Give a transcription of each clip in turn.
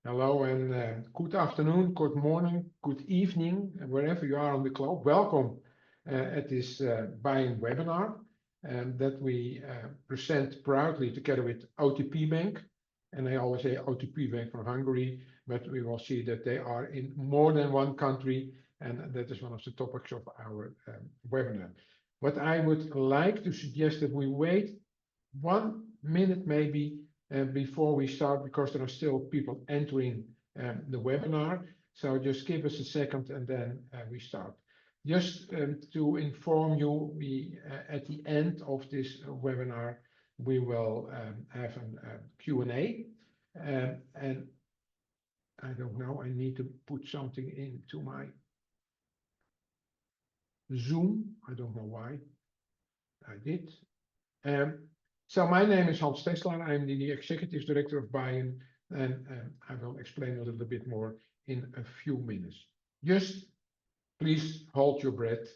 Hello and good afternoon, good morning, good evening, wherever you are on the globe. Welcome at this BIAN webinar that we present proudly together with OTP Bank. And I always say OTP Bank from Hungary, but we will see that they are in more than one country, and that is one of the topics of our webinar. What I would like to suggest that we wait 1 minute maybe before we start, because there are still people entering the webinar. So just give us a second and then we start. Just to inform you, we at the end of this webinar, we will have a Q&A. And I don't know, I need to put something into my Zoom. I don't know why. I did. So my name is Hans Tesla. I'm the Executive Director of BIAN, and I will explain a little bit more in a few minutes. Just please hold your breath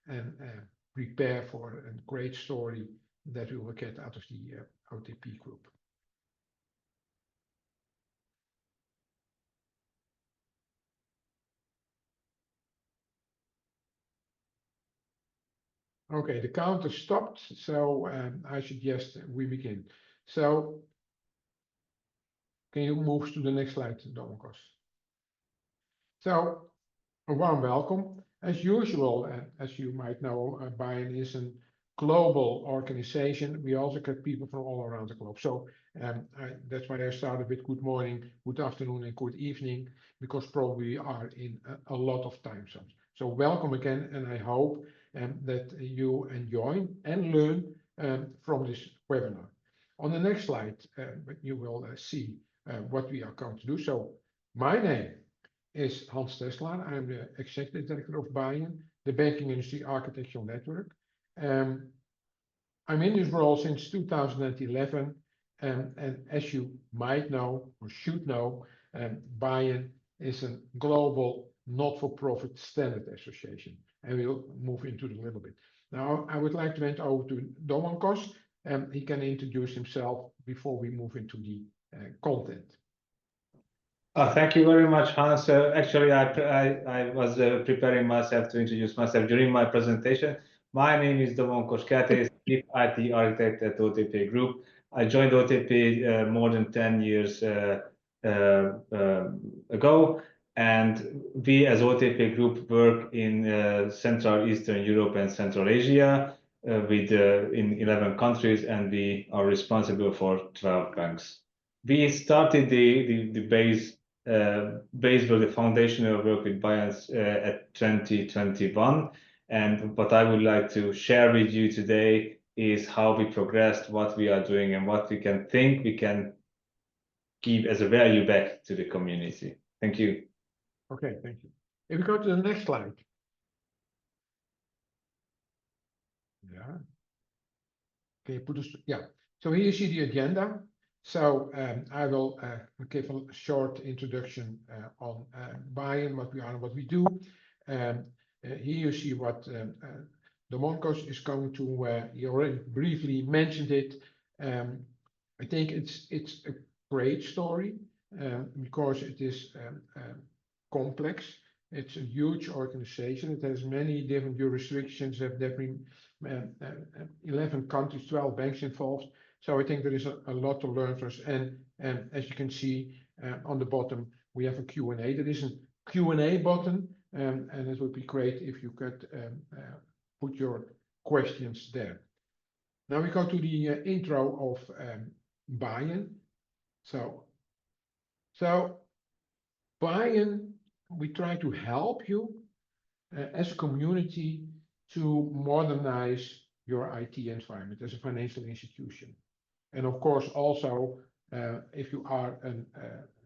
and prepare for a great story that we will get out of the OTP Group. Okay, the counter stopped, so I suggest we begin. So can you move to the next slide, Domokos? So a warm welcome. As usual, as you might know, BIAN is a global organization. We also get people from all around the globe. So that's why I started with good morning, good afternoon, and good evening, because probably we are in a lot of time zones. So welcome again, and I hope that you enjoy and learn from this webinar. On the next slide, you will see what we are going to do. So my name is Hans Tesla. I'm the Executive Director of BIAN, the Banking Industry Architectural Network. I'm in this role since 2011, and as you might know or should know, BIAN is a global not-for-profit standard association, and we'll move into it a little bit. Now, I would like to hand over to Domokos, and he can introduce himself before we move into the content. Thank you very much, Hans. Actually, I was preparing myself to introduce myself during my presentation. My name is Domokos Kertész, Chief IT Architect at OTP Group. I joined OTP more than 10 years ago, and we as OTP Group work in Central Eastern Europe and Central Asia in 11 countries, and we are responsible for 12 banks. We started the base for the foundational work with BIAN at 2021. And what I would like to share with you today is how we progressed, what we are doing, and what we can give as a value back to the community. Thank you. Okay, thank you. If we go to the next slide. Yeah. Okay, yeah. So here you see the agenda. So I will give a short introduction on BIAN, what we are and what we do. Here you see what Domokos is going to, he already briefly mentioned it. I think it's a great story because it is complex. It's a huge organization. It has many different jurisdictions, have different 11 countries, 12 banks involved. So I think there is a lot to learn for us. And as you can see on the bottom, we have a Q&A. There is a Q&A button, and it would be great if you could put your questions there. Now we go to the intro of BIAN. So BIAN, we try to help you as a community to modernize your IT environment as a financial institution. And of course, also, if you are a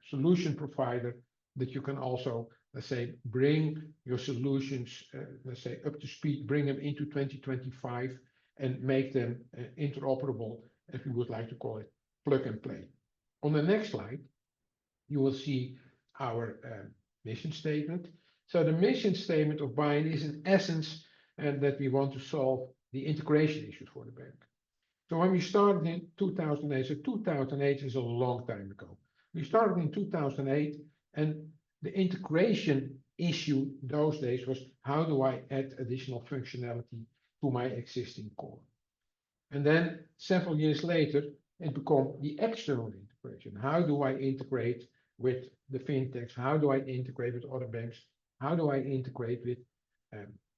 solution provider, that you can also, let's say, bring your solutions, let's say, up to speed, bring them into 2025 and make them interoperable, if you would like to call it, plug and play. On the next slide, you will see our mission statement. So the mission statement of BIAN is in essence that we want to solve the integration issues for the bank. So when we started in 2008, so 2008 is a long time ago. We started in 2008, and the integration issue those days was, how do I add additional functionality to my existing core? And then several years later, it became the external integration. How do I integrate with the fintechs? How do I integrate with other banks? How do I integrate with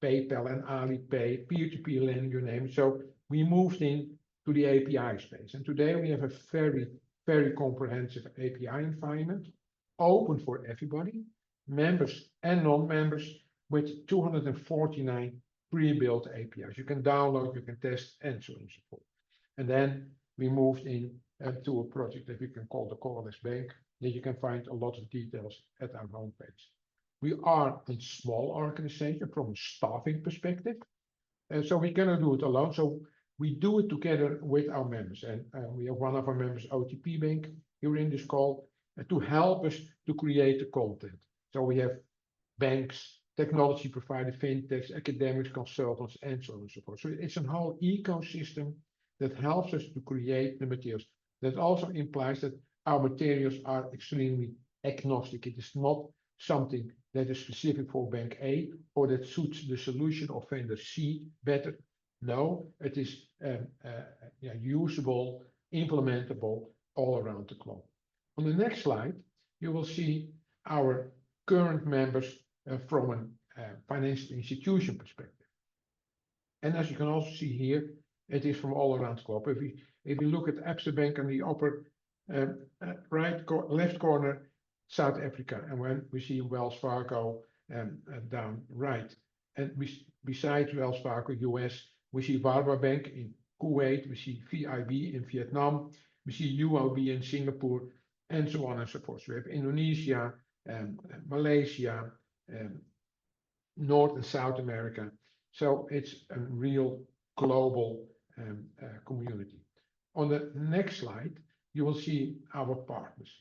PayPal and Alipay, peer-to-peer lending, you name it? So we moved in to the API space. And today we have a very, very comprehensive API environment, open for everybody, members and non-members, with 249 pre-built APIs. You can download, you can test, and so on and so forth. And then we moved in to a project that we can call the Colorless Bank, that you can find a lot of details at our homepage. We are a small organization from a staffing perspective, so we cannot do it alone. So we do it together with our members, and we have one of our members, OTP Bank, here in this call, to help us to create the content. So we have banks, technology providers, fintechs, academics, consultants, and so on and so forth. So it's a whole ecosystem that helps us to create the materials. That also implies that our materials are extremely agnostic. It is not something that is specific for bank A or that suits the solution of vendor C better. No, it is usable, implementable all around the globe. On the next slide, you will see our current members from a financial institution perspective. And as you can also see here, it is from all around the globe. If we look at Absa Bank in the upper left corner, South Africa, and when we see Wells Fargo down right. And besides Wells Fargo US, we see Warburg Bank in Kuwait, we see VIB in Vietnam, we see UOB in Singapore, and so on and so forth. So we have Indonesia, Malaysia, North and South America. So it's a real global community. On the next slide, you will see our partners.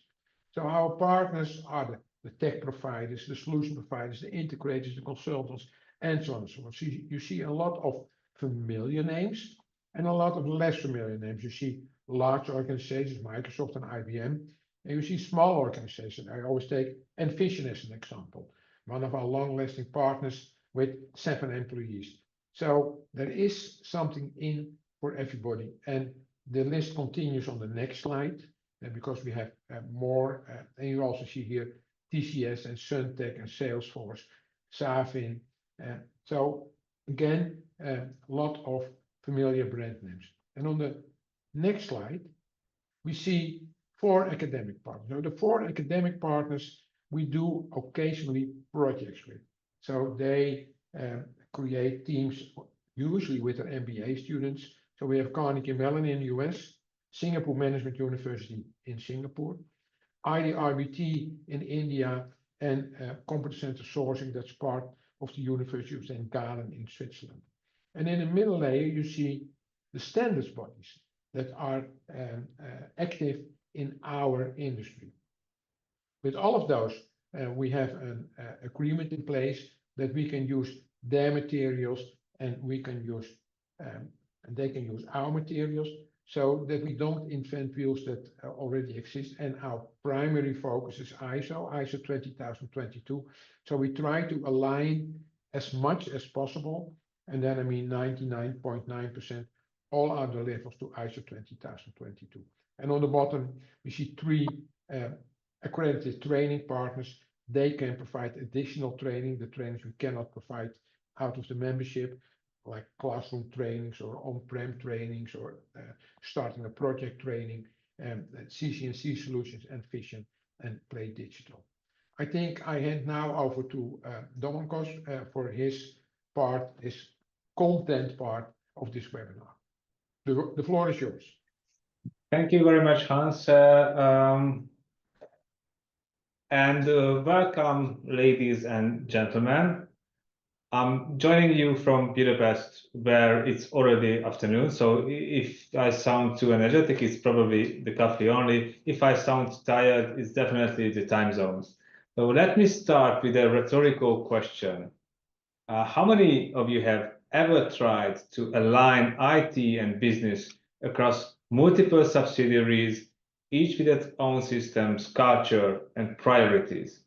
So our partners are the tech providers, the solution providers, the integrators, the consultants, and so on and so on. So you see a lot of familiar names and a lot of less familiar names. You see large organizations, Microsoft and IBM, and you see small organizations. I always take Envision as an example, one of our long-lasting partners with 7 employees. So there is something in for everybody, and the list continues on the next slide, because we have more, and you also see here TCS and Suntech and Salesforce, Savin. So again, a lot of familiar brand names. And on the next slide, we see 4 academic partners. Now, the 4 academic partners we do occasionally projects with. So they create teams, usually with their MBA students. So we have Carnegie Mellon in the US, Singapore Management University in Singapore, IDRBT in India, and Competence Center Sourcing, that's part of the University of St. Gallen in Switzerland. And in the middle layer, you see the standards bodies that are active in our industry. With all of those, we have an agreement in place that we can use their materials and we can use and they can use our materials, so that we don't invent wheels that already exist. And our primary focus is ISO 20022. So we try to align as much as possible, and then I mean 99.9% all our deliverables to ISO 20022. And on the bottom, we see 3 accredited training partners. They can provide additional training, the trainings we cannot provide out of the membership, like classroom trainings or on-prem trainings or starting a project training, and CC&C solutions and Vision and Play Digital. I think I hand now over to Domingos for his part, his content part of this webinar. The floor is yours. Thank you very much, Hans. Welcome, ladies and gentlemen. I'm joining you from Budapest, where it's already afternoon. So if I sound too energetic, it's probably the coffee only. If I sound tired, it's definitely the time zones. So let me start with a rhetorical question. How many of you have ever tried to align IT and business across multiple subsidiaries each with its own systems, culture, and priorities.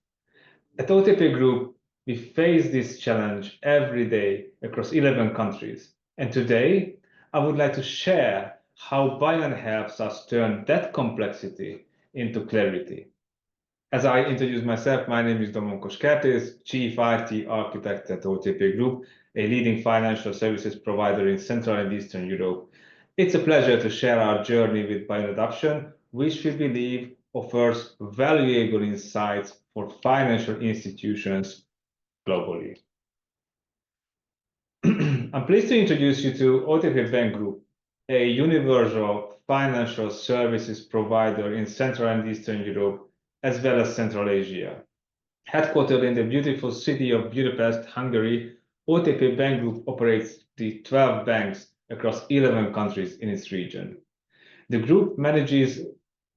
At OTP Group, we face this challenge every day across 11 countries. And today, I would like to share how BIAN helps us turn that complexity into clarity. As I introduce myself, my name is Domonkos Kertész, Chief IT Architect at OTP Group, a leading financial services provider in Central and Eastern Europe. It's a pleasure to share our journey with BIAN adoption, which we believe offers valuable insights for financial institutions globally. I'm pleased to introduce you to OTP Bank Group, a universal financial services provider in Central and Eastern Europe, as well as Central Asia. Headquartered in the beautiful city of Budapest, Hungary, OTP Bank Group operates the 12 banks across 11 countries in its region. The group manages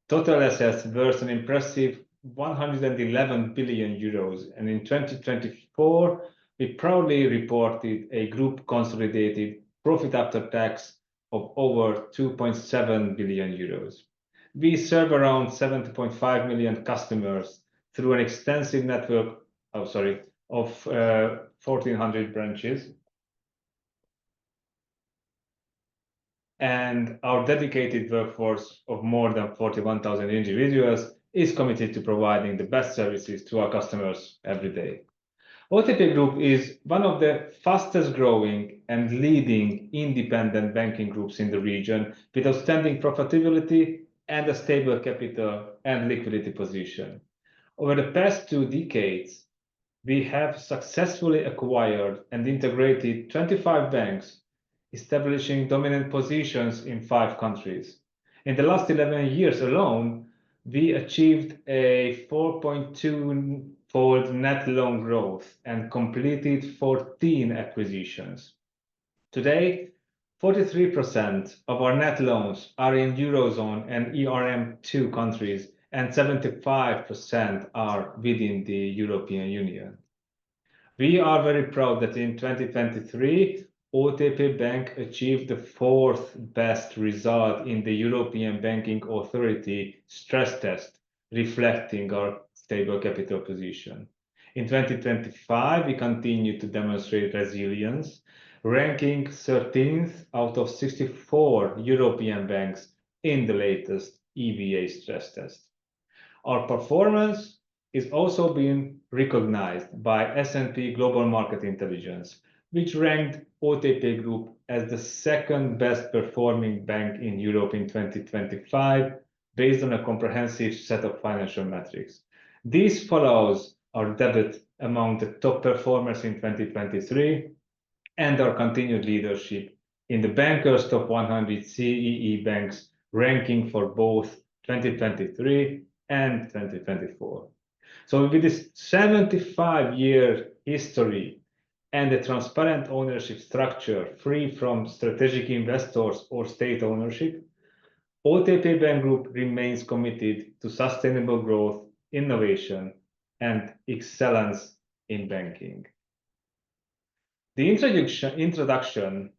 total assets worth an impressive 111 billion euros, and in 2024, we proudly reported a group consolidated profit after tax of over 2.7 billion euros. We serve around 70.5 million customers through an extensive network of 1,400 branches. And our dedicated workforce of more than 41,000 individuals is committed to providing the best services to our customers every day. OTP Group is one of the fastest growing and leading independent banking groups in the region, with outstanding profitability and a stable capital and liquidity position. Over the past 2 decades, we have successfully acquired and integrated 25 banks, establishing dominant positions in 5 countries. In the last 11 years alone, we achieved a 4.2-fold net loan growth and completed 14 acquisitions. Today, 43% of our net loans are in Eurozone and ERM2 countries, and 75% are within the European Union. We are very proud that in 2023, OTP Bank achieved the 4th best result in the European Banking Authority stress test, reflecting our stable capital position. In 2025, we continue to demonstrate resilience, ranking 13th out of 64 European banks in the latest EBA stress test. Our performance is also being recognized by S&P Global Market Intelligence, which ranked OTP Group as the 2nd best performing bank in Europe in 2025, based on a comprehensive set of financial metrics. This follows our debut among the top performers in 2023 and our continued leadership in the Bankers Top 100 CEE banks ranking for both 2023 and 2024. So with this 75-year history and a transparent ownership structure free from strategic investors or state ownership, OTP Bank Group remains committed to sustainable growth, innovation, and excellence in banking. The introduction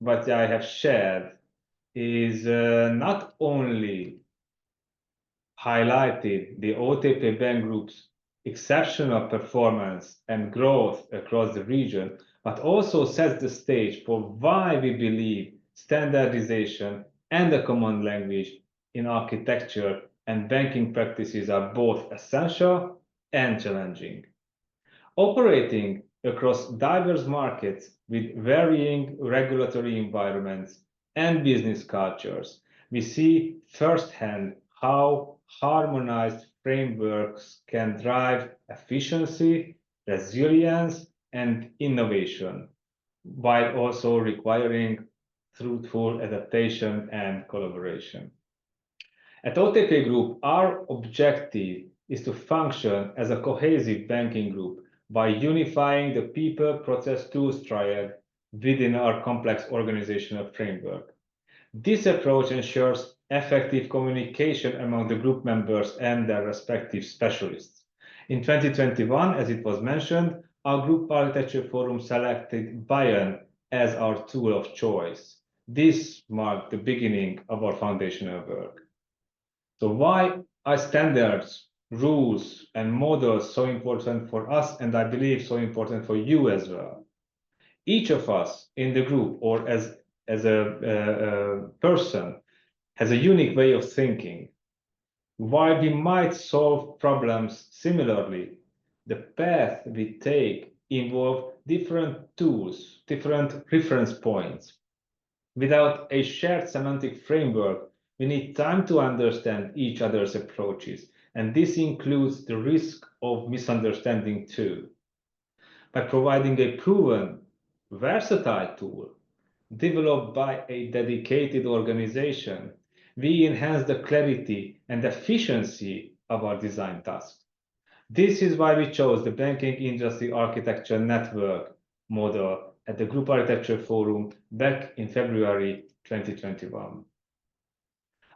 that I have shared is not only highlighted the OTP Bank Group's exceptional performance and growth across the region, but also sets the stage for why we believe standardization and a common language in architecture and banking practices are both essential and challenging. Operating across diverse markets with varying regulatory environments and business cultures, we see firsthand how harmonized frameworks can drive efficiency, resilience, and innovation, while also requiring truthful adaptation and collaboration. At OTP Group, our objective is to function as a cohesive banking group by unifying the people, process, tools triad within our complex organizational framework. This approach ensures effective communication among the group members and their respective specialists. In 2021, as it was mentioned, our Group Architecture Forum selected BIAN as our tool of choice. This marked the beginning of our foundational work. So why are standards, rules, and models so important for us, and I believe so important for you as well? Each of us in the group or as a person has a unique way of thinking. While we might solve problems similarly, the path we take involve different tools, different reference points. Without a shared semantic framework, we need time to understand each other's approaches, and this includes the risk of misunderstanding too. By providing a proven, versatile tool developed by a dedicated organization, we enhance the clarity and efficiency of our design task. This is why we chose the Banking Industry Architecture Network model at the Group Architecture Forum back in February 2021.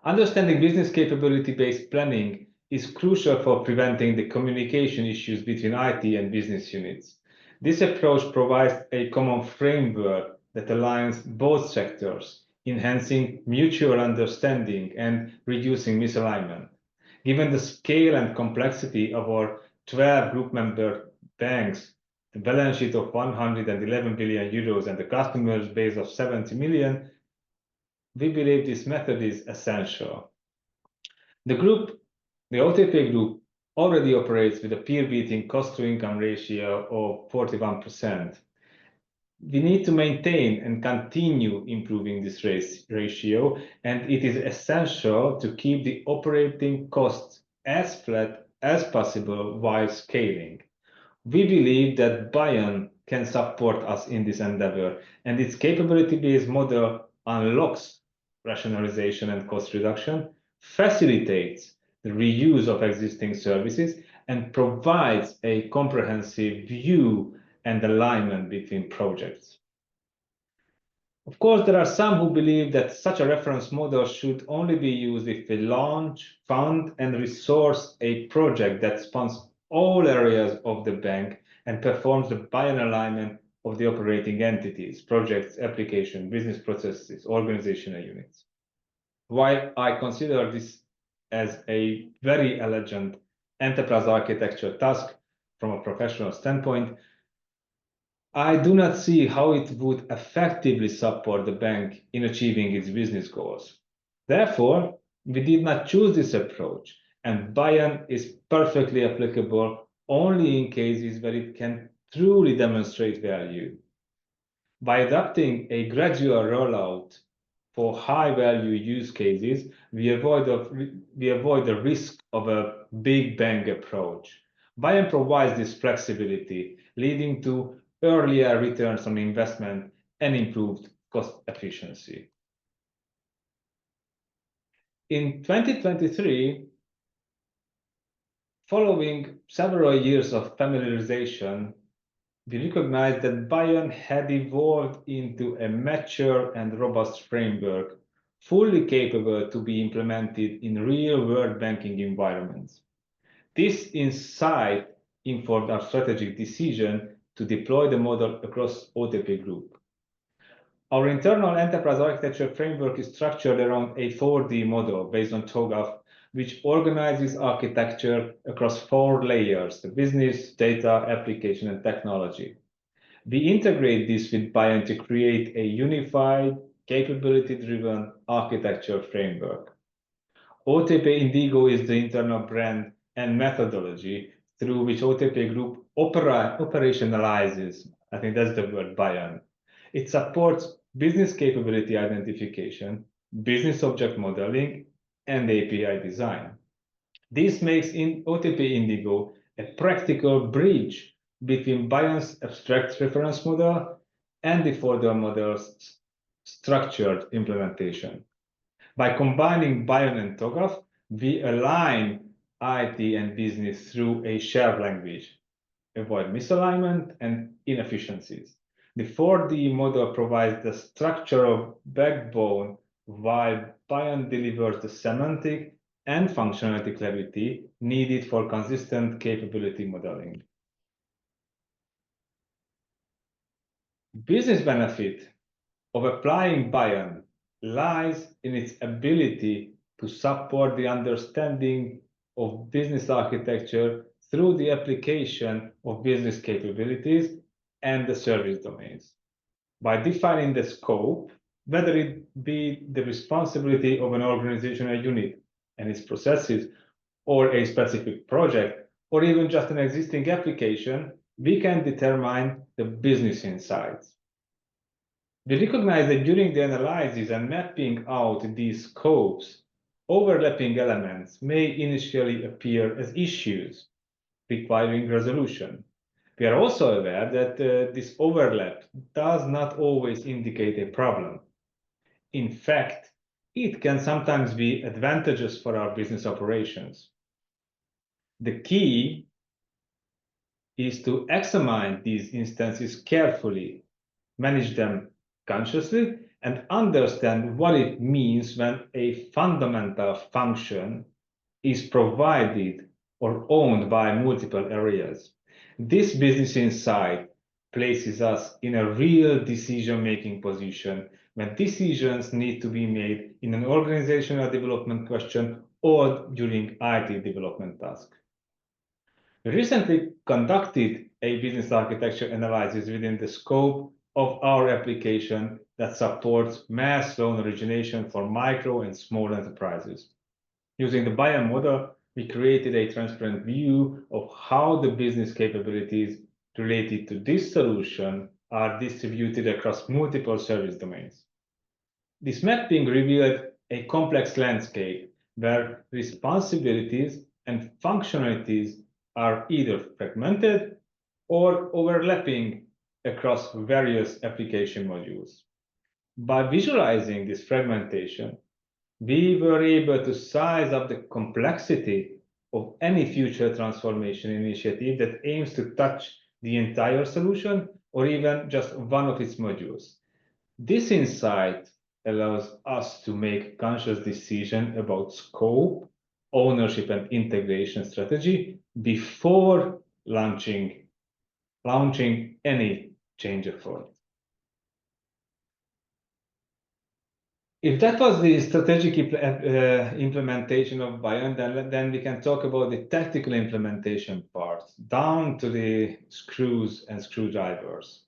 Understanding business capability-based planning is crucial for preventing the communication issues between IT and business units. This approach provides a common framework that aligns both sectors, enhancing mutual understanding and reducing misalignment. Given the scale and complexity of our 12 group member banks, the balance sheet of 111 billion euros and the customer base of 70 million, we believe this method is essential. The OTP Group, already operates with a peer-beating cost-to-income ratio of 41%. We need to maintain and continue improving this ratio, and it is essential to keep the operating costs as flat as possible while scaling. We believe that BIAN can support us in this endeavor, and its capability-based model unlocks rationalization and cost reduction, facilitates the reuse of existing services, and provides a comprehensive view and alignment between projects. Of course, there are some who believe that such a reference model should only be used if we launch, fund, and resource a project that spans all areas of the bank and performs the BIAN alignment of the operating entities, projects, application, business processes, organizational units. While I consider this as a very elegant enterprise architecture task from a professional standpoint, I do not see how it would effectively support the bank in achieving its business goals. Therefore, we did not choose this approach, and BIAN is perfectly applicable only in cases where it can truly demonstrate value. By adopting a gradual rollout for high-value use cases, we avoid the risk of a big bang approach. BIAN provides this flexibility, leading to earlier returns on investment and improved cost efficiency. In 2023, following several years of familiarization, we recognized that BIAN had evolved into a mature and robust framework, fully capable to be implemented in real-world banking environments. This insight informed our strategic decision to deploy the model across OTP Group. Our internal enterprise architecture framework is structured around a 4D model based on TOGAF, which organizes architecture across 4 layers: the business, data, application, and technology. We integrate this with BIAN to create a unified, capability-driven architecture framework. OTP Indigo is the internal brand and methodology through which OTP Group operationalizes, I think that's the word, BIAN. It supports business capability identification, business object modeling, and API design. This makes OTP Indigo a practical bridge between BIAN's abstract reference model and the further model's structured implementation. By combining BIAN and TOGAF, we align IT and business through a shared language, avoid misalignment and inefficiencies. The 4D model provides the structural backbone, while BIAN delivers the semantic and functionality clarity needed for consistent capability modeling. Business benefit of applying BIAN lies in its ability to support the understanding of business architecture through the application of business capabilities and the service domains. By defining the scope, whether it be the responsibility of an organizational unit and its processes, or a specific project, or even just an existing application, we can determine the business insights. We recognize that during the analysis and mapping out these scopes, overlapping elements may initially appear as issues requiring resolution. We are also aware that this overlap does not always indicate a problem. In fact, it can sometimes be advantageous for our business operations. The key is to examine these instances carefully, manage them consciously, and understand what it means when a fundamental function is provided or owned by multiple areas. This business insight places us in a real decision-making position when decisions need to be made in an organizational development question or during IT development task. We recently conducted a business architecture analysis within the scope of our application that supports mass loan origination for micro and small enterprises. Using the BIAN model, we created a transparent view of how the business capabilities related to this solution are distributed across multiple service domains. This mapping revealed a complex landscape where responsibilities and functionalities are either fragmented or overlapping across various application modules. By visualizing this fragmentation, we were able to size up the complexity of any future transformation initiative that aims to touch the entire solution or even just one of its modules. This insight allows us to make conscious decisions about scope, ownership, and integration strategy before launching any change effort. If that was the strategic implementation of BIAN, then we can talk about the tactical implementation part, down to the screws and screwdrivers.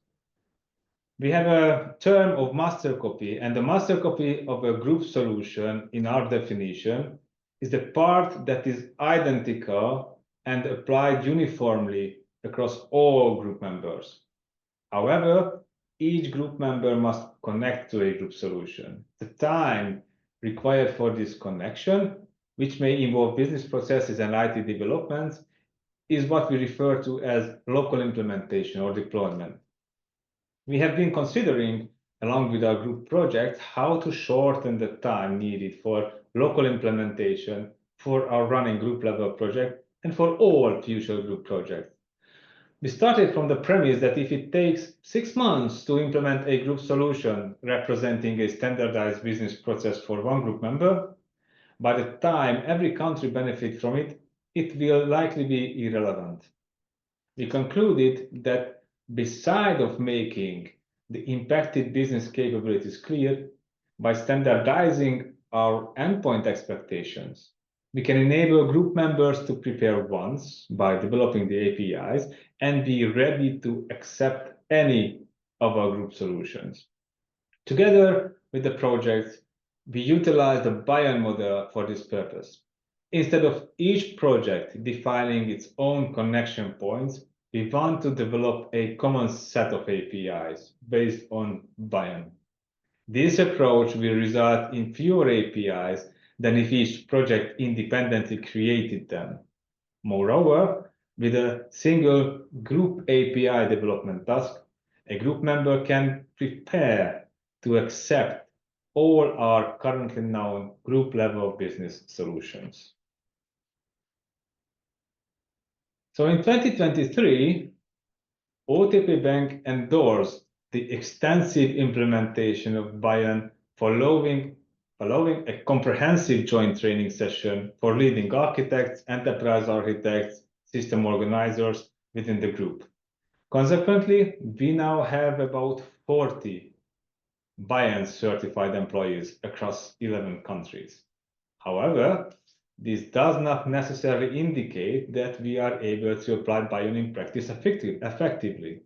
We have a term of master copy, and the master copy of a group solution, in our definition, is the part that is identical and applied uniformly across all group members. However, each group member must connect to a group solution. The time required for this connection, which may involve business processes and IT developments, is what we refer to as local implementation or deployment. We have been considering, along with our group projects, how to shorten the time needed for local implementation for our running group level project and for all future group projects. We started from the premise that if it takes 6 months to implement a group solution representing a standardized business process for one group member, by the time every country benefits from it, it will likely be irrelevant. We concluded that beside of making the impacted business capabilities clear, by standardizing our endpoint expectations, we can enable group members to prepare once by developing the APIs and be ready to accept any of our group solutions. Together with the project, we utilize the BIAN model for this purpose. Instead of each project defining its own connection points, we want to develop a common set of APIs based on BIAN. This approach will result in fewer APIs than if each project independently created them. Moreover, with a single group API development task, a group member can prepare to accept all our currently known group-level business solutions. So in 2023, OTP Bank endorsed the extensive implementation of BIAN following a comprehensive joint training session for leading architects, enterprise architects, system organizers within the group. Consequently, we now have about 40 BIAN certified employees across 11 countries. However, this does not necessarily indicate that we are able to apply BIAN in practice effectively.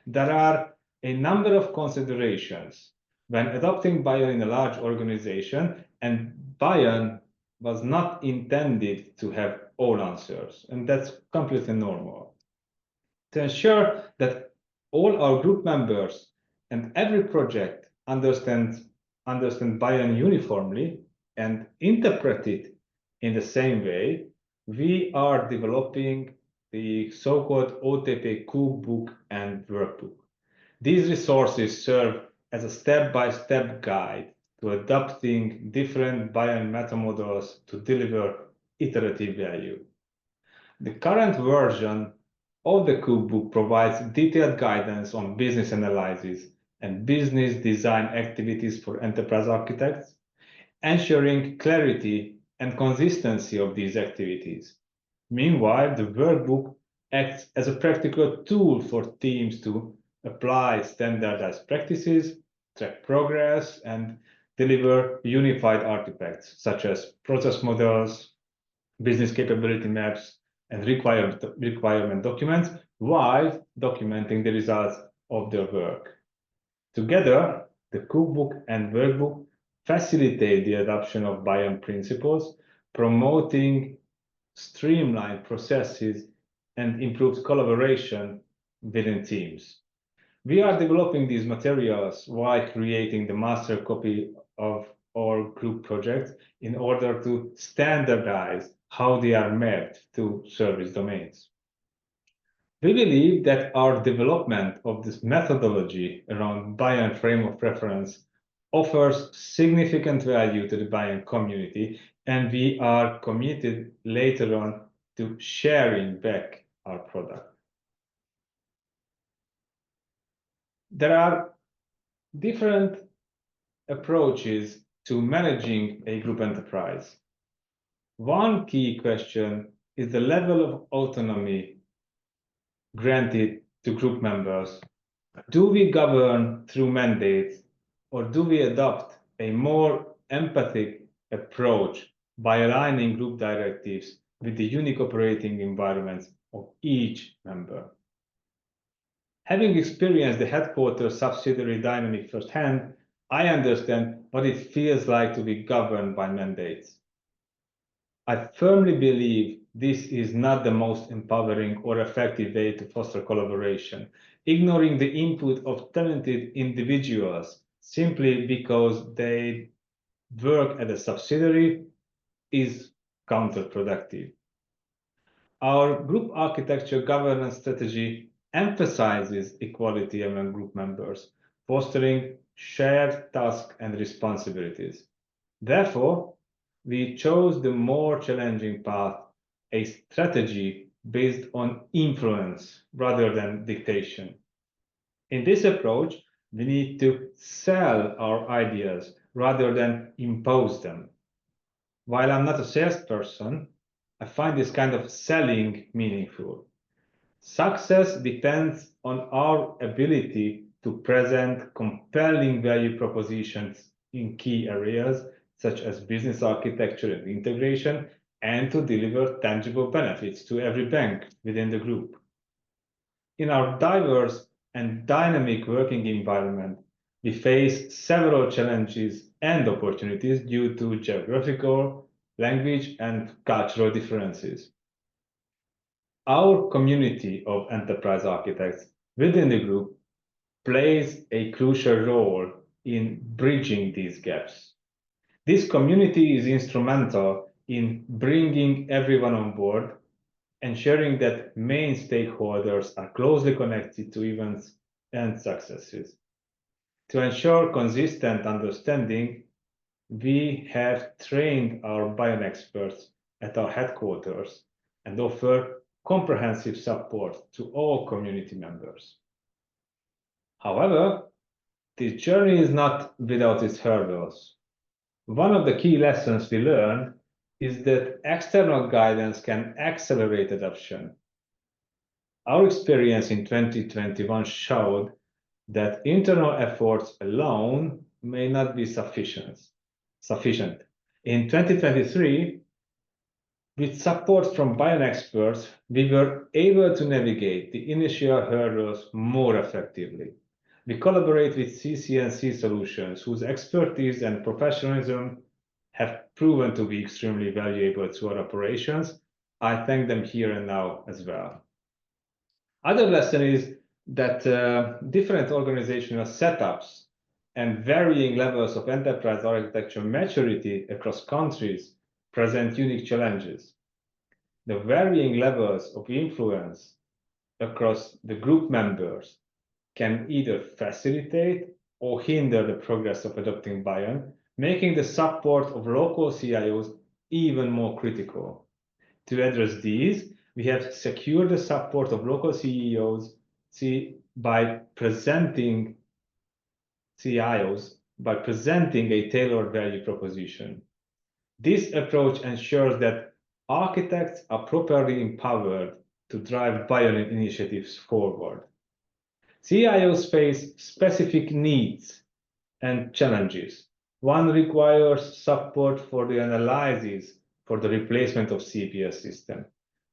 There are a number of considerations when adopting BIAN in a large organization, and BIAN was not intended to have all answers, and that's completely normal. To ensure that all our group members and every project understand BIAN uniformly and interpret it in the same way, we are developing the so-called OTP cookbook and workbook. These resources serve as a step-by-step guide to adopting different BIAN meta models to deliver iterative value. The current version of the cookbook provides detailed guidance on business analysis and business design activities for enterprise architects, ensuring clarity and consistency of these activities. Meanwhile, the workbook acts as a practical tool for teams to apply standardized practices, track progress, and deliver unified artifacts such as process models, business capability maps, and requirement documents while documenting the results of their work. Together, the cookbook and workbook facilitate the adoption of BIAN principles, promoting streamlined processes and improved collaboration within teams. We are developing these materials while creating the master copy of our group projects in order to standardize how they are mapped to service domains. We believe that our development of this methodology around BIAN frame of reference offers significant value to the BIAN community, and we are committed later on to sharing back our product. There are different approaches to managing a group enterprise. One key question is the level of autonomy granted to group members. Do we govern through mandates, or do we adopt a more empathic approach by aligning group directives with the unique operating environments of each member? Having experienced the headquarters subsidiary dynamic firsthand, I understand what it feels like to be governed by mandates. I firmly believe this is not the most empowering or effective way to foster collaboration. Ignoring the input of talented individuals simply because they work at a subsidiary is counterproductive. Our group architecture governance strategy emphasizes equality among group members, fostering shared tasks and responsibilities. Therefore, we chose the more challenging path, a strategy based on influence rather than dictation. In this approach, we need to sell our ideas rather than impose them. While I'm not a salesperson, I find this kind of selling meaningful. Success depends on our ability to present compelling value propositions in key areas such as business architecture and integration, and to deliver tangible benefits to every bank within the group. In our diverse and dynamic working environment, we face several challenges and opportunities due to geographical, language, and cultural differences. Our community of enterprise architects within the group plays a crucial role in bridging these gaps. This community is instrumental in bringing everyone on board, ensuring that main stakeholders are closely connected to events and successes. To ensure consistent understanding, we have trained our BIAN experts at our headquarters and offer comprehensive support to all community members. However, this journey is not without its hurdles. One of the key lessons we learned is that external guidance can accelerate adoption. Our experience in 2021 showed that internal efforts alone may not be sufficient. In 2023, with support from BIAN experts, we were able to navigate the initial hurdles more effectively. We collaborate with CC&C Solutions, whose expertise and professionalism have proven to be extremely valuable to our operations. I thank them here and now as well. Other lesson is that different organizational setups and varying levels of enterprise architecture maturity across countries present unique challenges. The varying levels of influence across the group members can either facilitate or hinder the progress of adopting BIAN, making the support of local CIOs even more critical. To address these, we have secured the support of local CIOs by presenting a tailored value proposition. This approach ensures that architects are properly empowered to drive BIAN initiatives forward. CIOs face specific needs and challenges. One requires support for the analysis for the replacement of CBS system.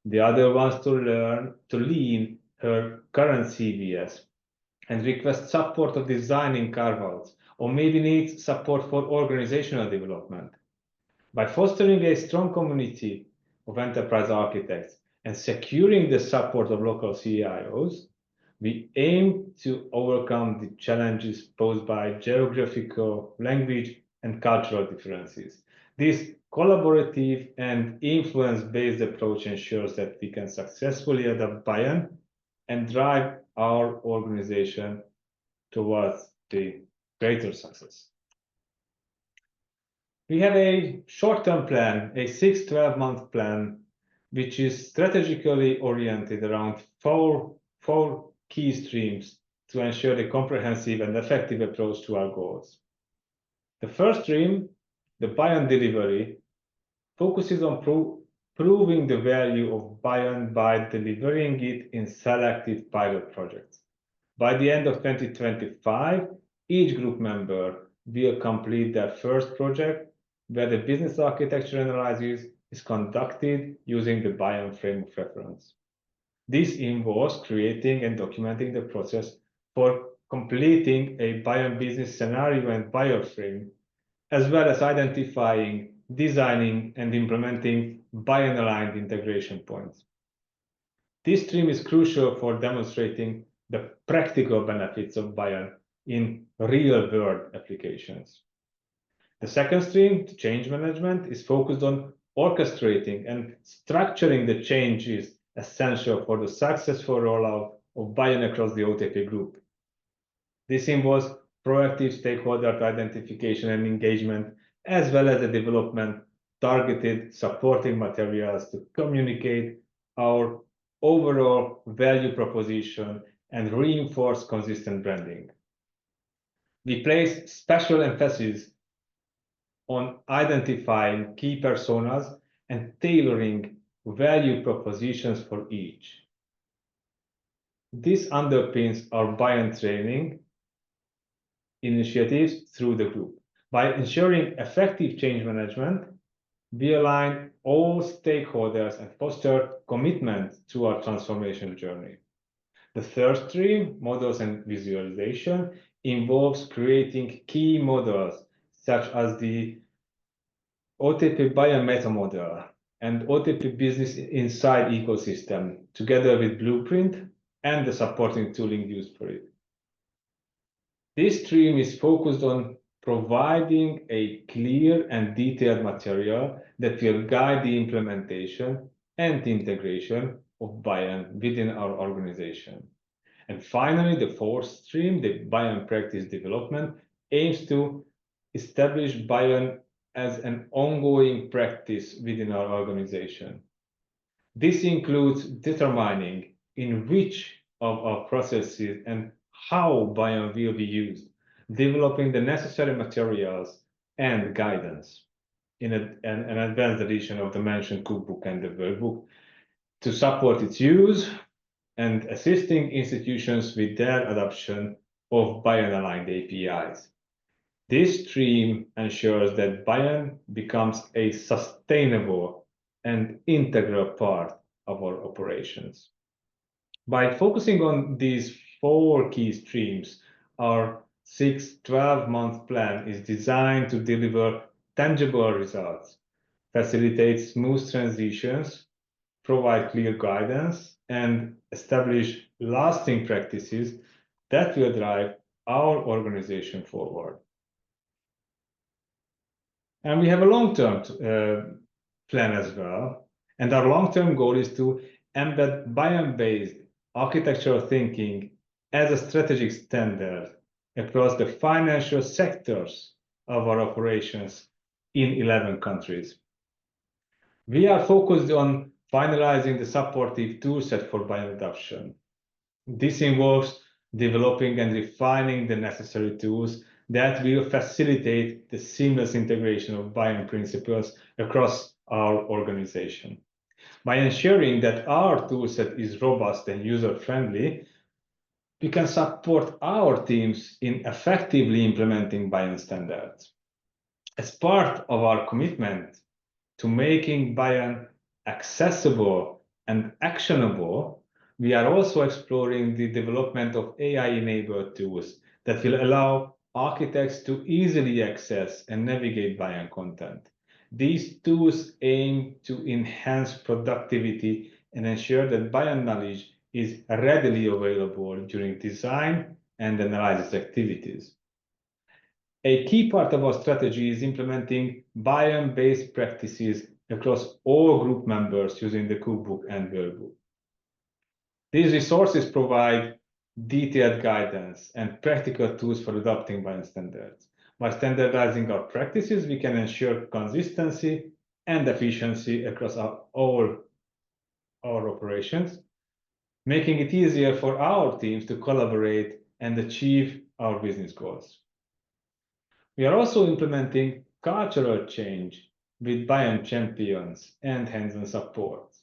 The other wants to learn to lean her current CBS and request support of designing carve-outs, or maybe needs support for organizational development. By fostering a strong community of enterprise architects and securing the support of local CIOs, we aim to overcome the challenges posed by geographical, language, and cultural differences. This collaborative and influence-based approach ensures that we can successfully adopt BIAN and drive our organization towards the greater success. We have a short-term plan, a 6-12-month plan, which is strategically oriented around four key streams to ensure a comprehensive and effective approach to our goals. The first stream, the BIAN delivery, focuses on proving the value of BIAN by delivering it in selected pilot projects. By the end of 2025, each group member will complete their first project where the business architecture analysis is conducted using the BIAN frame of reference. This involves creating and documenting the process for completing a BIAN business scenario and wireframe, as well as identifying, designing, and implementing BIAN-aligned integration points. This stream is crucial for demonstrating the practical benefits of BIAN in real-world applications. The second stream, the change management, is focused on orchestrating and structuring the changes essential for the successful rollout of BIAN across the OTP Group. This involves proactive stakeholder identification and engagement, as well as the development targeted supporting materials to communicate our overall value proposition and reinforce consistent branding. We place special emphasis on identifying key personas and tailoring value propositions for each. This underpins our BIAN training initiatives through the group. By ensuring effective change management, we align all stakeholders and foster commitment to our transformation journey. The third stream, models and visualization, involves creating key models such as the OTP BIAN meta model and OTP Business Insight ecosystem, together with Blueprint and the supporting tooling used for it. This stream is focused on providing a clear and detailed material that will guide the implementation and integration of BIAN within our organization. And finally, the fourth stream, the BIAN practice development, aims to establish BIAN as an ongoing practice within our organization. This includes determining in which of our processes and how BIAN will be used, developing the necessary materials and guidance in an advanced edition of the mentioned cookbook and the workbook to support its use and assisting institutions with their adoption of BIAN-aligned APIs. This stream ensures that BIAN becomes a sustainable and integral part of our operations. By focusing on these 4 key streams, our 6-12-month plan is designed to deliver tangible results, facilitate smooth transitions, provide clear guidance, and establish lasting practices that will drive our organization forward. And we have a long-term plan as well. And our long-term goal is to embed BIAN-based architectural thinking as a strategic standard across the financial sectors of our operations in 11 countries. We are focused on finalizing the supportive toolset for BIAN adoption. This involves developing and refining the necessary tools that will facilitate the seamless integration of BIAN principles across our organization. By ensuring that our toolset is robust and user-friendly, we can support our teams in effectively implementing BIAN standards. As part of our commitment to making BIAN accessible and actionable, we are also exploring the development of AI-enabled tools that will allow architects to easily access and navigate BIAN content. These tools aim to enhance productivity and ensure that BIAN knowledge is readily available during design and analysis activities. A key part of our strategy is implementing BIAN-based practices across all group members using the cookbook and workbook. These resources provide detailed guidance and practical tools for adopting BIAN standards. By standardizing our practices, we can ensure consistency and efficiency across all our operations, making it easier for our teams to collaborate and achieve our business goals. We are also implementing cultural change with BIAN champions and hands-on support.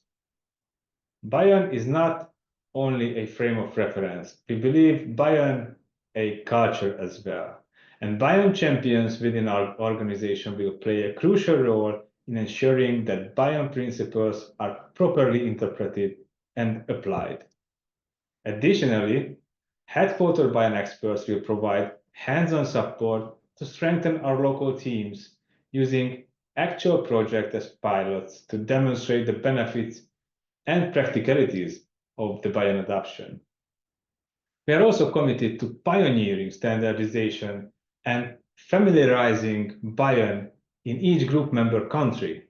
BIAN is not only a frame of reference. We believe BIAN a culture as well. And BIAN champions within our organization will play a crucial role in ensuring that BIAN principles are properly interpreted and applied. Additionally, headquartered BIAN experts will provide hands-on support to strengthen our local teams using actual projects as pilots to demonstrate the benefits and practicalities of the BIAN adoption. We are also committed to pioneering standardization and familiarizing BIAN in each group member country.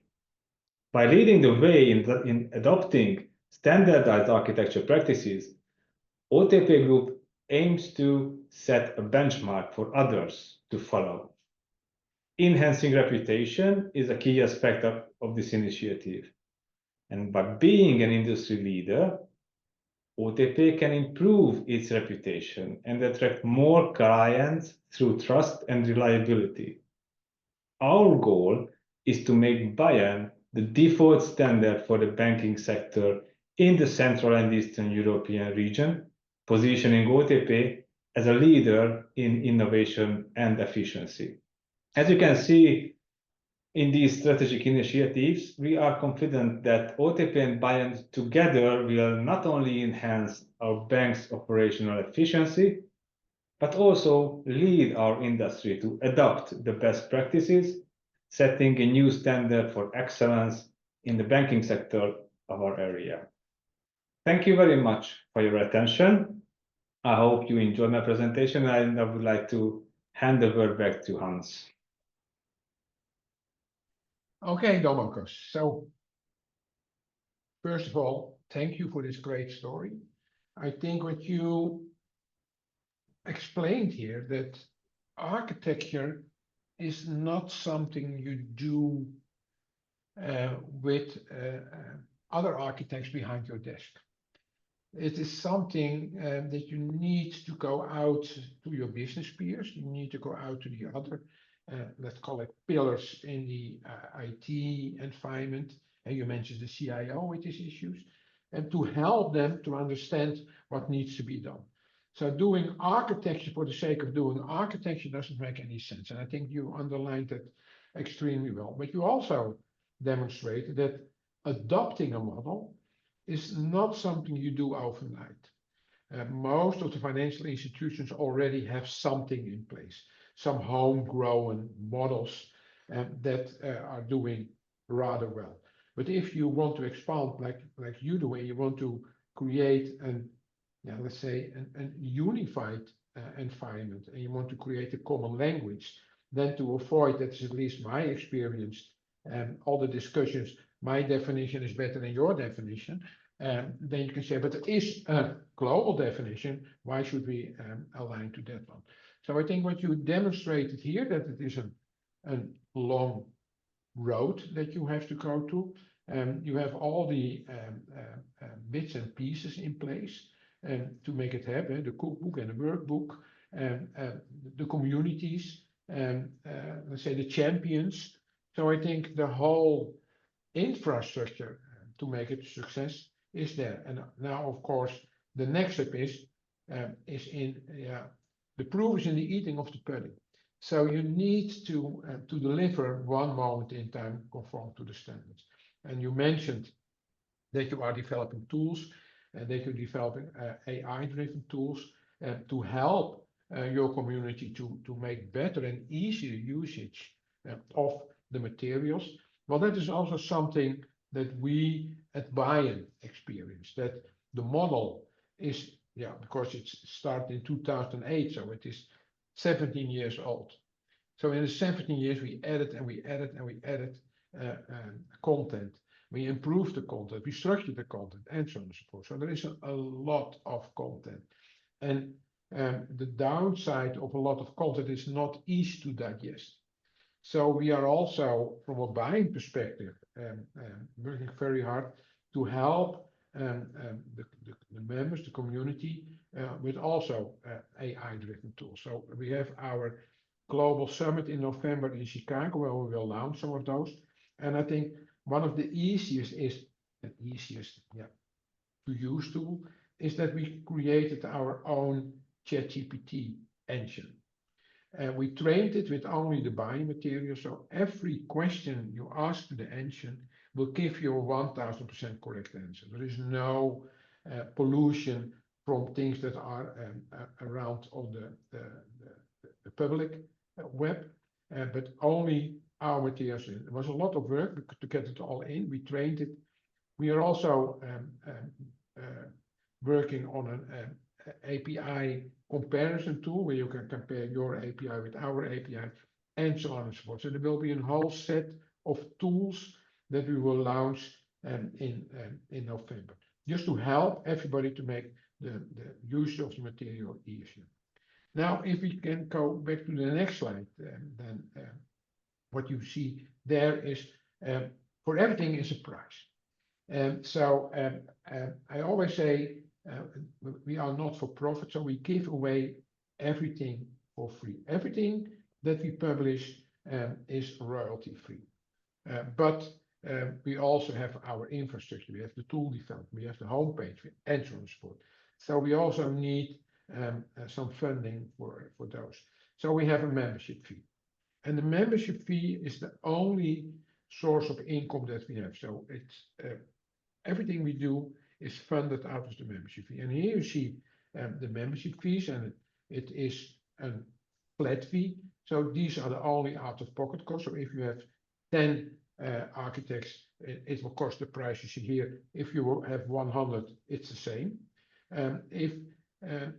By leading the way in adopting standardized architecture practices, OTP Group aims to set a benchmark for others to follow. Enhancing reputation is a key aspect of this initiative. And by being an industry leader, OTP can improve its reputation and attract more clients through trust and reliability. Our goal is to make BIAN the default standard for the banking sector in the Central and Eastern European region, positioning OTP as a leader in innovation and efficiency. As you can see in these strategic initiatives, we are confident that OTP and BIAN together will not only enhance our bank's operational efficiency, but also lead our industry to adopt the best practices, setting a new standard for excellence in the banking sector of our area. Thank you very much for your attention. I hope you enjoyed my presentation, and I would like to hand the word back to Hans. Okay, Domokos. So, first of all, thank you for this great story. I think what you explained here, that architecture is not something you do with other architects behind your desk. It is something that you need to go out to your business peers. You need to go out to the other, let's call it pillars in the IT environment. And you mentioned the CIO with these issues, and to help them to understand what needs to be done. So doing architecture for the sake of doing architecture doesn't make any sense. And I think you underlined that extremely well. But you also demonstrated that adopting a model is not something you do overnight. Most of the financial institutions already have something in place, some homegrown models that are doing rather well. But if you want to expand like you do, and you want to create an, let's say, an unified environment, and you want to create a common language, then to avoid, that's at least my experience, all the discussions, my definition is better than your definition, then you can say, but it is a global definition, why should we align to that one? So I think what you demonstrated here, that it is a long road that you have to go to. You have all the bits and pieces in place to make it happen, the cookbook and the workbook, the communities, let's say the champions. So I think the whole infrastructure to make it a success is there. And now, of course, the next step is in the proof is in the eating of the pudding. So you need to deliver one moment in time conform to the standards. And you mentioned that you are developing tools and that you're developing AI-driven tools to help your community to make better and easier usage of the materials. Well, that is also something that we at BIAN experience, that the model is, because it started in 2008, so it is 17 years old. So in the 17 years, we added and we added and we added content. We improved the content, we structured the content, and so on and so forth. So there is a lot of content. And the downside of a lot of content is not easy to digest. So we are also, from a buying perspective, working very hard to help the members, the community, with also AI-driven tools. So we have our global summit in November in Chicago, where we will launch some of those. And I think one of the easiest to use tool is that we created our own ChatGPT engine. We trained it with only the buying material, so every question you ask to the engine will give you a 1000% correct answer. There is no pollution from things that are around on the public web, but only our materials. It was a lot of work to get it all in. We trained it. We are also working on an API comparison tool where you can compare your API with our API and so on and so forth. So there will be a whole set of tools that we will launch in November, just to help everybody to make the use of the material easier. Now, if we can go back to the next slide, then what you see there is for everything is a price. So I always say we are not for profit, so we give away everything for free. Everything that we publish is royalty free. But we also have our infrastructure, we have the tool development, we have the homepage, and so on and so forth. So we also need some funding for those. So we have a membership fee. And the membership fee is the only source of income that we have. So it's everything we do is funded out of the membership fee. And here you see the membership fees, and it is a flat fee. So these are the only out-of-pocket costs. So if you have 10 architects, it will cost the price you see here. If you have 100, it's the same. If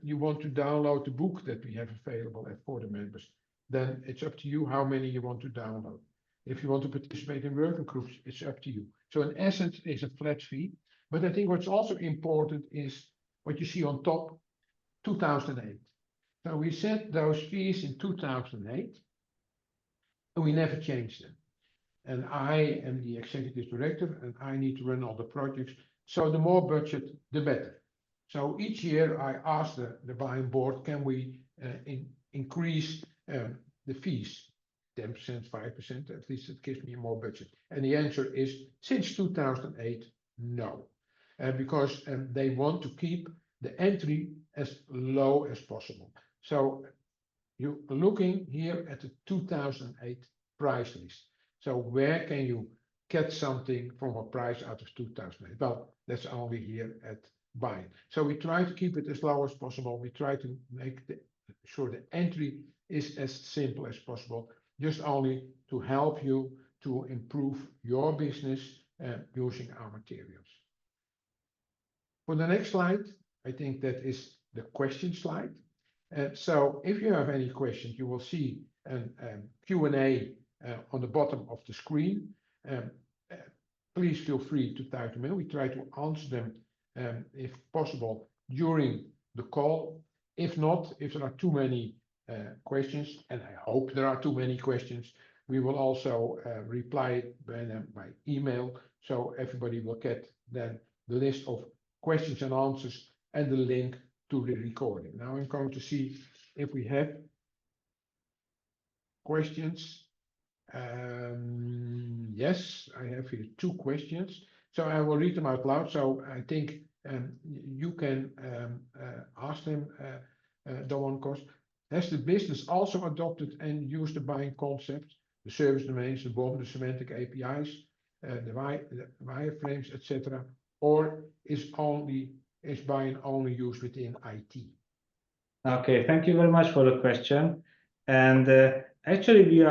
you want to download the book that we have available for the members, then it's up to you how many you want to download. If you want to participate in working groups, it's up to you. So in essence, it's a flat fee. But I think what's also important is what you see on top, 2008. So we set those fees in 2008, and we never changed them. And I am the executive director, and I need to run all the projects. So the more budget, the better. So each year I ask the buying board, can we increase the fees? 10%, 5%, at least it gives me more budget. And the answer is, since 2008, no. Because they want to keep the entry as low as possible. So you're looking here at the 2008 price list. So where can you get something from a price out of 2008? Well, that's only here at BIAN. So we try to keep it as low as possible. We try to make sure the entry is as simple as possible, just only to help you to improve your business using our materials. For the next slide, I think that is the question slide. So if you have any questions, you will see a Q&A on the bottom of the screen. Please feel free to type them in. We try to answer them if possible during the call. If not, if there are too many questions, and I hope there are too many questions, we will also reply by email, so everybody will get then the list of questions and answers and the link to the recording. Now I'm going to see if we have questions. Yes, I have here 2 questions. So I will read them out loud. So I think you can ask them, Don Kos. Has the business also adopted and used the BIAN concept, the service domains, the BOM, the semantic APIs, the wireframes, etc., or is BIAN only used within IT? Okay, thank you very much for the question. And actually,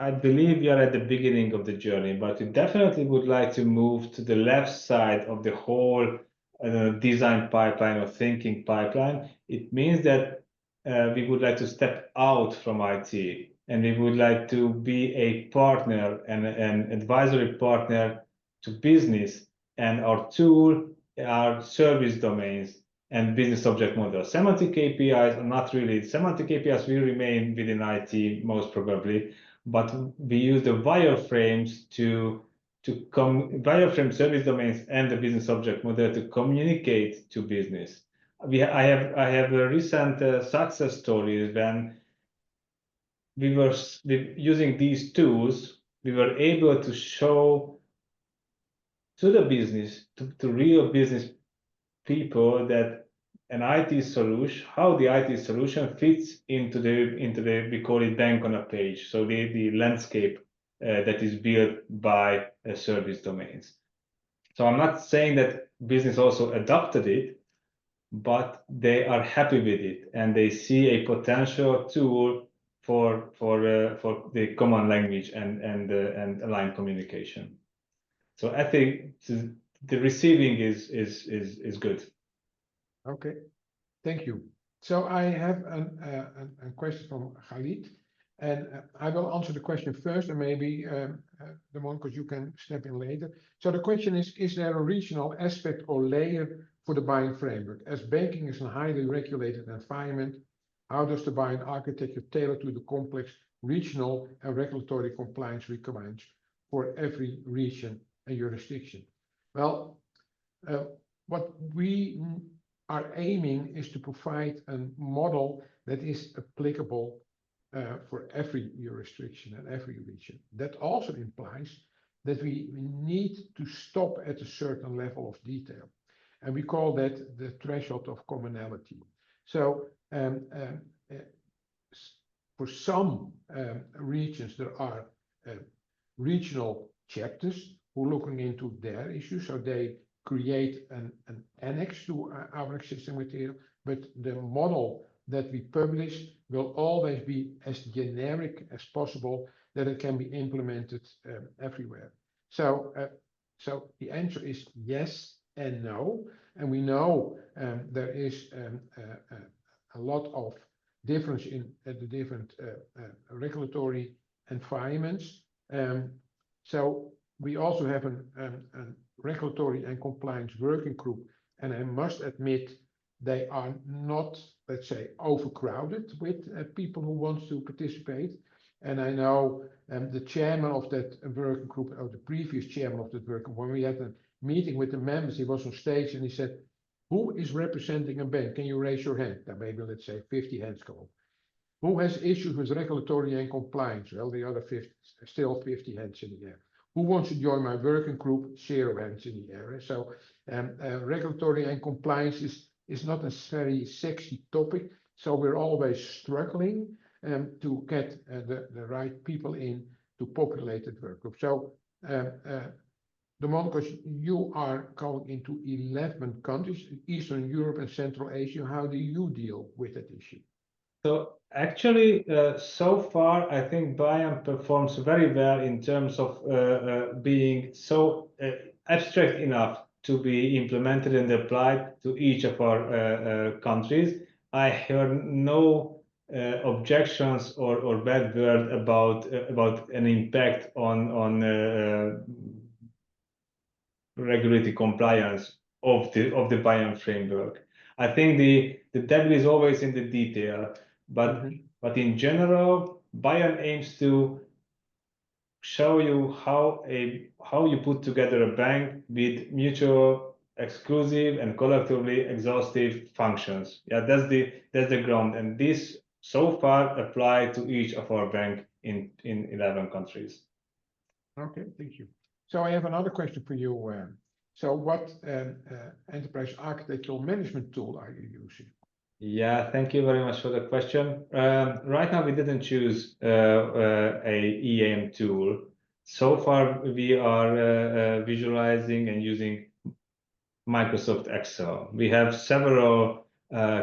I believe we are at the beginning of the journey, but we definitely would like to move to the left side of the whole design pipeline or thinking pipeline. It means that we would like to step out from IT, and we would like to be a partner and an advisory partner to business, and our tool, our service domains, and business object models. Semantic APIs are not really, semantic APIs will remain within IT most probably, but we use the wireframes wireframe service domains and the business object model to communicate to business. I have a recent success stories when we were using these tools, we were able to show to the business, to real business people, that an IT solution, how the IT solution fits into the we call it bank on a page. So the landscape that is built by service domains. So I'm not saying that business also adopted it, but they are happy with it and they see a potential tool for the common language and aligned communication. So I think the receiving is good. Okay, thank you. So I have a question from Khalid, and I will answer the question first, and maybe the one, because you can step in later. So the question is there a regional aspect or layer for the BIAN framework? As banking is a highly regulated environment, how does the BIAN architecture tailor to the complex regional and regulatory compliance requirements for every region and jurisdiction? Well, what we are aiming is to provide a model that is applicable for every jurisdiction and every region. That also implies that we need to stop at a certain level of detail, and we call that the threshold of commonality. So for some regions, there are regional chapters who are looking into their issues, so they create an annex to our existing material, but the model that we publish will always be as generic as possible, that it can be implemented everywhere. So the answer is yes and no, and we know there is a lot of difference in the different regulatory environments. So we also have a regulatory and compliance working group, and I must admit they are not, let's say, overcrowded with people who want to participate. And I know the chairman of that working group, or the previous chairman of that working group, when we had a meeting with the members, he was on stage and he said, "Who is representing a bank? Can you raise your hand?" Now maybe, let's say, 50 hands go up. Who has issues with regulatory and compliance? Well, the other 50, still 50 hands in the air. Who wants to join my working group? 0 hands in the air. So regulatory and compliance is is not a very sexy topic. So we're always struggling to get the right people in to populate that work group. So Domenico, you are going into 11 countries, Eastern Europe and Central Asia. How do you deal with that issue? So actually, so far, I think BIAN performs very well in terms of being so abstract enough to be implemented and applied to each of our countries. I heard no objections or bad word about an impact on regulatory compliance of the BIAN framework. I think the devil is always in the detail, but in general, BIAN aims to show you how you put together a bank with mutual, exclusive, and collectively exhaustive functions. Yeah, that's the ground, and this so far applied to each of our bank in 11 countries. Okay, thank you. So I have another question for you. So what enterprise architectural management tool are you using? Yeah, thank you very much for the question. Right now, we didn't choose a EAM tool. So far, we are visualizing and using Microsoft Excel. We have several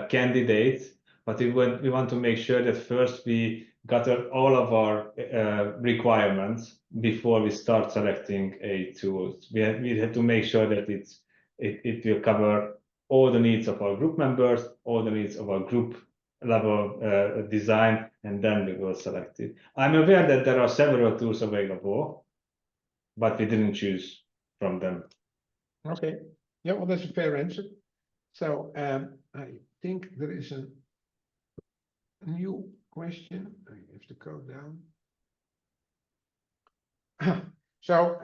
candidates, but we want to make sure that first we gather all of our requirements before we start selecting a tool. We have to make sure that it will cover all the needs of our group members, all the needs of our group level design, and then we will select it. I'm aware that there are several tools available, but we didn't choose from them. Okay, yeah, well, that's a fair answer. So I think there is a new question. I have to go down. So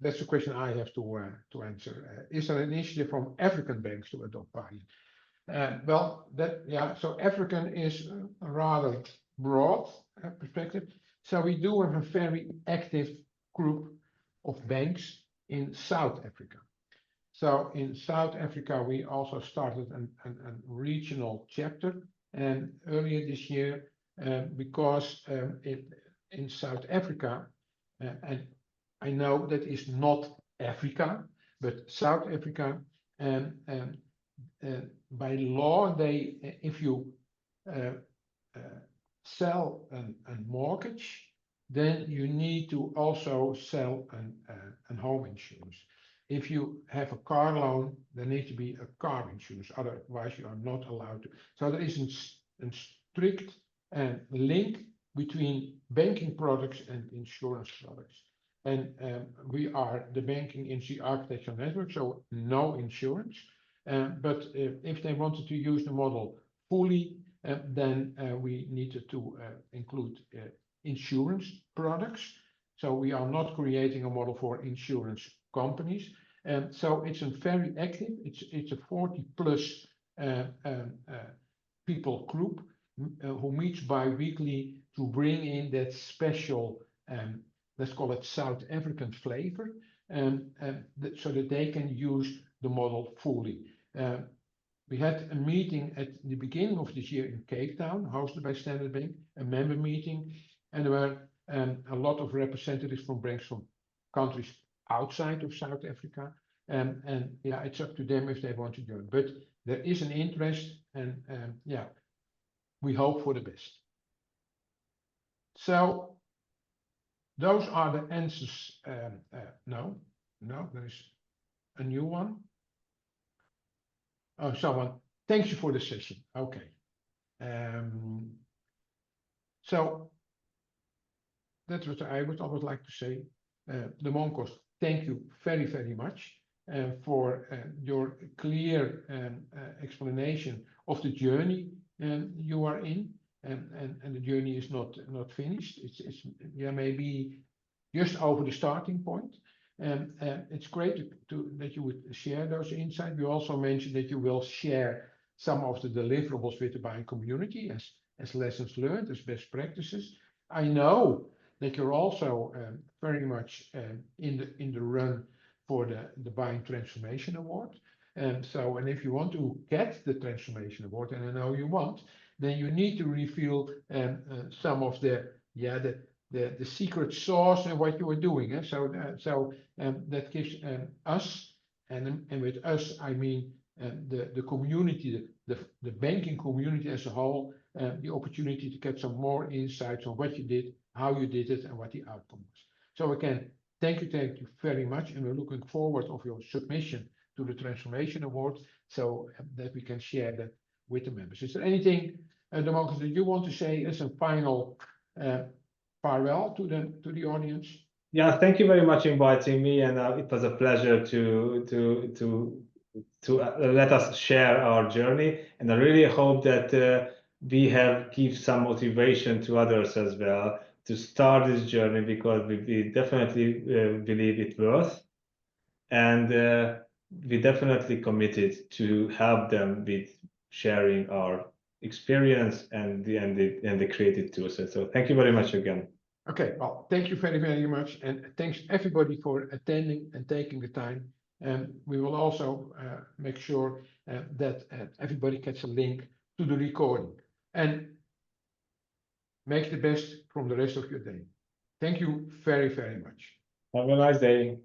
that's a question I have to answer. Is there an initiative from African banks to adopt BIAN? Well, so African is a rather broad perspective. So we do have a very active group of banks in South Africa. So in South Africa, we also started a regional chapter and earlier this year because in South Africa, and I know that is not Africa, but South Africa, by law, if you sell a mortgage, then you need to also sell a home insurance. If you have a car loan, there needs to be a car insurance, otherwise you are not allowed to. So there is a strict link between banking products and insurance products. And we are the banking industry architecture network, so no insurance. But if they wanted to use the model fully, then we needed to include insurance products. So we are not creating a model for insurance companies. So it's a very active, it's a 40 plus people group who meets bi-weekly to bring in that special, let's call it South African flavor, so that they can use the model fully. We had a meeting at the beginning of this year in Cape Town, hosted by Standard Bank, a member meeting, and there were a lot of representatives from banks from countries outside of South Africa, and yeah, it's up to them if they want to join. But there is an interest, and yeah, we hope for the best. So those are the answers. No, there is a new one. Oh, someone, thank you for the session. Okay. So that's what I would always like to say. Domenico, thank you very, very much for your clear explanation of the journey you are in, and the journey is not finished. It's yeah, maybe just over the starting point. It's great that you would share those insights. You also mentioned that you will share some of the deliverables with the BIAN community as lessons learned, as best practices. I know that you're also very much in the run for the BIAN Transformation Award. So, and if you want to get the transformation award, and I know you want, then you need to reveal some of the secret sauce and what you are doing. So that gives us, and with us I mean the community, the banking community as a whole, the opportunity to get some more insights on what you did, how you did it, and what the outcome was. So again, thank you very much, and we're looking forward of your submission to the Transformation Award, so that we can share that with the members. Is there anything, Demarcus, that you want to say as a final farewell to the audience? Yeah, thank you very much inviting me, and it was a pleasure to let us share our journey. And I really hope that we have give some motivation to others as well to start this journey, because we definitely believe it worth, and we definitely committed to help them with sharing our experience and the creative tools. So thank you very much again. Okay, well, thank you very much, and thanks everybody for attending and taking the time. And we will also make sure that everybody gets a link to the recording. And make the best from the rest of your day. Thank you very much. Have a nice day.